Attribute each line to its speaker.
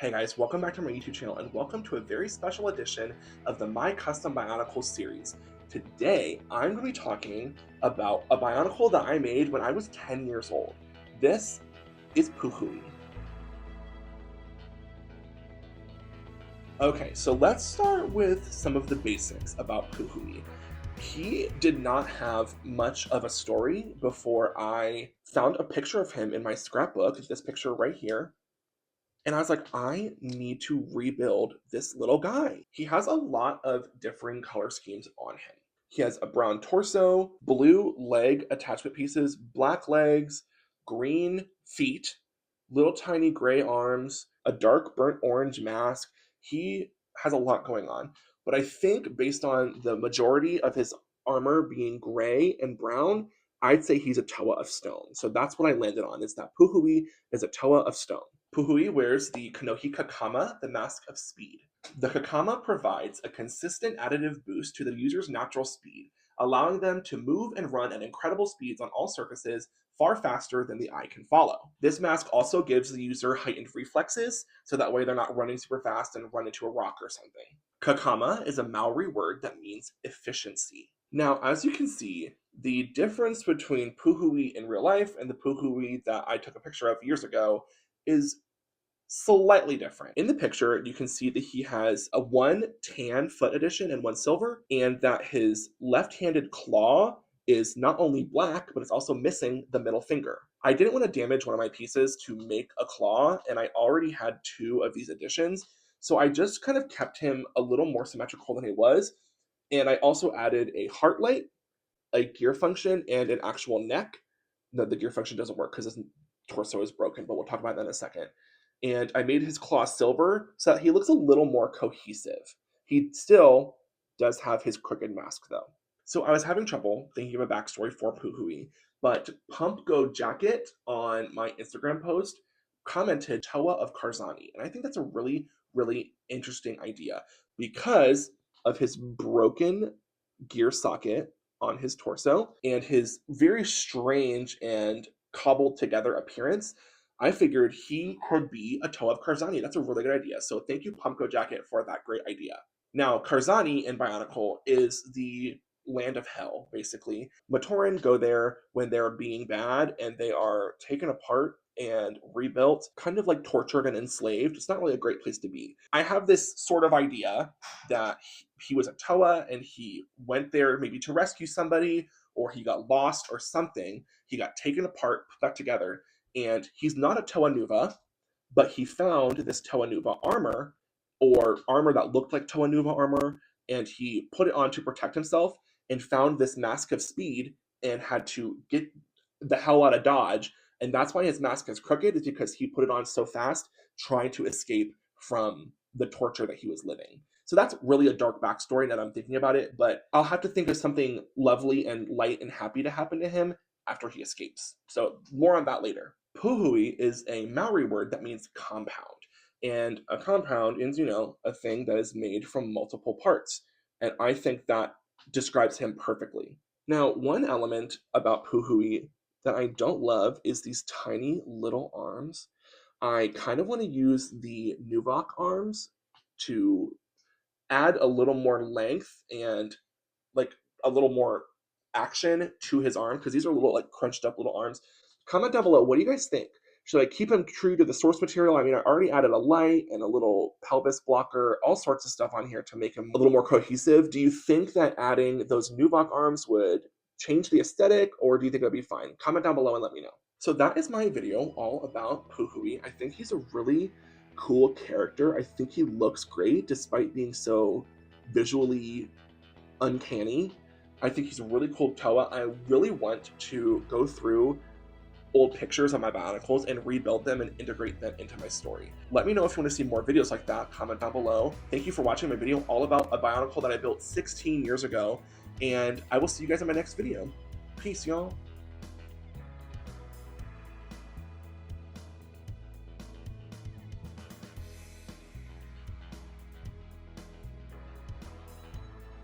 Speaker 1: Hey guys, welcome back to my YouTube channel and welcome to a very special edition of the My Custom Bionicles series. Today, I'm going to be talking about a Bionicle that I made when I was 10 years old. This is Puhui. Okay, so let's start with some of the basics about Puhui. He did not have much of a story before I found a picture of him in my scrapbook, this picture right here. And I was like, I need to rebuild this little guy. He has a lot of differing color schemes on him. He has a brown torso, blue leg attachment pieces, black legs, green feet, little tiny gray arms, a dark burnt orange mask. He has a lot going on. But I think based on the majority of his armor being gray and brown, I'd say he's a Toa of stone. So that's what I landed on, is that Puhui is a Toa of stone. Puhui wears the Kanohi Kakama, the Mask of Speed. The Kakama provides a consistent additive boost to the user's natural speed, allowing them to move and run at incredible speeds on all surfaces far faster than the eye can follow. This mask also gives the user heightened reflexes, so that way they're not running super fast and run into a rock or something. Kakama is a Maori word that means efficiency. Now, as you can see, the difference between Puhui in real life and the Puhui that I took a picture of years ago is slightly different. In the picture, you can see that he has a one tan foot edition and one silver, and that his left-handed claw is not only black, but it's also missing the middle finger. I didn't want to damage one of my pieces to make a claw, and I already had two of these editions, so I just kind of kept him a little more symmetrical than he was, and I also added a heart light, a gear function, and an actual neck. No, the gear function doesn't work because his torso is broken, but we'll talk about that in a second. And I made his claw silver so that he looks a little more cohesive. He still does have his crooked mask though. So I was having trouble thinking of a backstory for Puhui, but Pump Go Jacket on my Instagram post commented Toa of Karzani. And I think that's a really, really interesting idea because of his broken gear socket on his torso and his very strange and cobbled together appearance. I figured he could be a Toa of Karzani. That's a really good idea. So thank you, Pumpko Jacket, for that great idea. Now, Karzani in Bionicle is the land of hell, basically. Matoran go there when they're being bad and they are taken apart and rebuilt, kind of like tortured and enslaved. It's not really a great place to be. I have this sort of idea that he was a Toa and he went there maybe to rescue somebody, or he got lost or something. He got taken apart, put back together, and he's not a Toa Nuva, but he found this Toa Nuva armor, or armor that looked like Toa Nuva armor, and he put it on to protect himself and found this mask of speed and had to get the hell out of Dodge. And that's why his mask is crooked, is because he put it on so fast, trying to escape from the torture that he was living. So that's really a dark backstory that I'm thinking about it, but I'll have to think of something lovely and light and happy to happen to him after he escapes. So more on that later. Puhui is a Maori word that means compound. And a compound is, a thing that is made from multiple parts. And I think that describes him perfectly. Now, one element about Puhui that I don't love is these tiny little arms. I kind of want to use the Nuvok arms to add a little more length and like a little more action to his arm, because these are little like crunched up little arms. Comment down below, what do you guys think? Should I keep him true to the source material? I mean, I already added a light and a little pelvis blocker, all sorts of stuff on here to make him a little more cohesive. Do you think that adding those Nuvok arms would change the aesthetic, or do you think it'd be fine? Comment down below and let me know. So that is my video all about Puhui. I think he's a really cool character. I think he looks great despite being so visually uncanny. I think he's a really cool Toa. I really want to go through old pictures of my Bionicles and rebuild them and integrate them into my story. Let me know if you want to see more videos like that. Comment down below. Thank you for watching my video all about a Bionicle that I built 16 years ago, and I will see you guys in my next video. Peace, y'all.